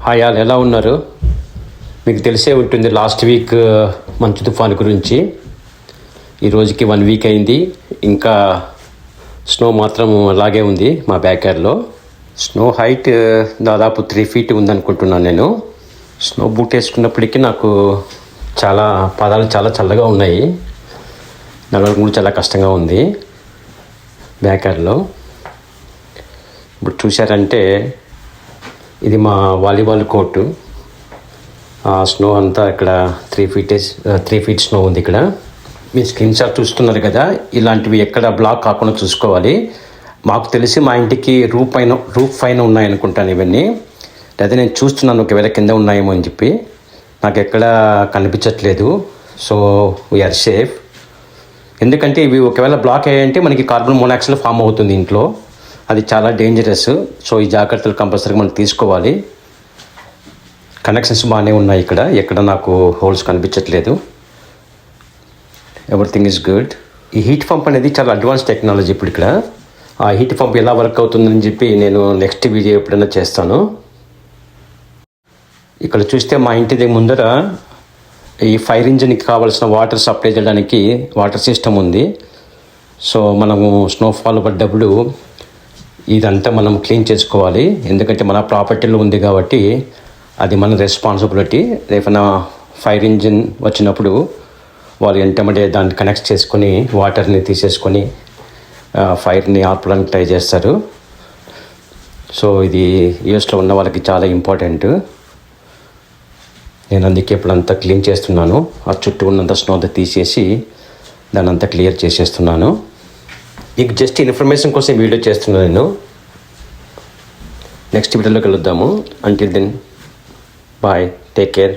Hi all, ఎలా ఉన్నారు? మీకు తెలిసే ఉంటుంది లాస్ట్ వీక్ మంచు తుఫాన్ గురించి. ఈ రోజుకి 1 వీక్ అయింది. ఇంకా స్నో మాత్రం అలాగే ఉంది మా బ్యాక్ యార్డ్లో. స్నో హైట్ దాదాపు 3 feet ఉందనుకుంటున్నాను నేను. స్నో బూట్ వేసుకున్నప్పటికీ నాకు పాదాలు చాలా చల్లగా ఉన్నాయి. నడవడం కూడా చాలా కష్టంగా ఉంది బ్యాక్ యార్డ్లో. ఇప్పుడు చూశారంటే ఇది మా వాలీబాల్ కోర్టు. ఆ స్నో అంతా ఇక్కడ 3 feet స్నో ఉంది ఇక్కడ. మీ స్క్రీన్ షాట్ చూస్తున్నారు కదా, ఇలాంటివి ఎక్కడ బ్లాక్ కాకుండా చూసుకోవాలి. మాకు తెలిసి మా ఇంటికి రూఫ్ పైన ఉన్నాయనుకుంటాను ఇవన్నీ. లేదా నేను చూస్తున్నాను ఒకవేళ కింద ఉన్నాయేమో అని చెప్పి. నాకు ఎక్కడ కనిపించట్లేదు. So we're safe. ఎందుకంటే ఇవి ఒకవేళ బ్లాక్ అయ్యాయంటే మనకి కార్బన్ మోనాక్సైడ్ ఫామ్ అవుతుంది ఇంట్లో. అది చాలా డేంజరస్. సో ఈ జాగ్రత్తలు కంపల్సరీగా మనం తీసుకోవాలి. కనెక్షన్స్ బాగానే ఉన్నాయి ఇక్కడ, ఎక్కడ నాకు హోల్స్ కనిపించట్లేదు. Everything is good. ఈ హీట్ పంప్ అనేది చాలా అడ్వాన్స్ టెక్నాలజీ ఇప్పుడు ఇక్కడ. ఆ హీట్ పంప్ ఎలా వర్క్ అవుతుందని చెప్పి నేను నెక్స్ట్ వీడియో ఎప్పుడైనా చేస్తాను. ఇక్కడ చూస్తే మా ఇంటి ముందర ఈ ఫైర్ ఇంజిన్కి కావాల్సిన వాటర్ సప్లై చేయడానికి వాటర్ సిస్టమ్ ఉంది. సో మనము స్నోఫాల్ పడ్డప్పుడు ఇదంతా మనం క్లీన్ చేసుకోవాలి. ఎందుకంటే మన ప్రాపర్టీలో ఉంది కాబట్టి అది మన రెస్పాన్సిబిలిటీ. రేపైనా ఫైర్ ఇంజిన్ వచ్చినప్పుడు వాళ్ళు ఎంటమంటే దాన్ని కనెక్ట్ చేసుకొని వాటర్ని తీసేసుకొని ఫైర్ని ఆర్పడానికి ట్రై చేస్తారు. సో ఇది యూఎస్లో ఉన్న వాళ్ళకి చాలా ఇంపార్టెంట్. నేను అందుకే ఇప్పుడంతా క్లీన్ చేస్తున్నాను. ఆ చుట్టూ ఉన్నంత స్నో తీసేసి దాన్ని అంతా క్లియర్ చేసేస్తున్నాను. మీకు జస్ట్ ఇన్ఫర్మేషన్ కోసం వీడియో చేస్తున్నాను నేను. నెక్స్ట్ వీడియోలో కలుద్దాము. Until then bye, take care.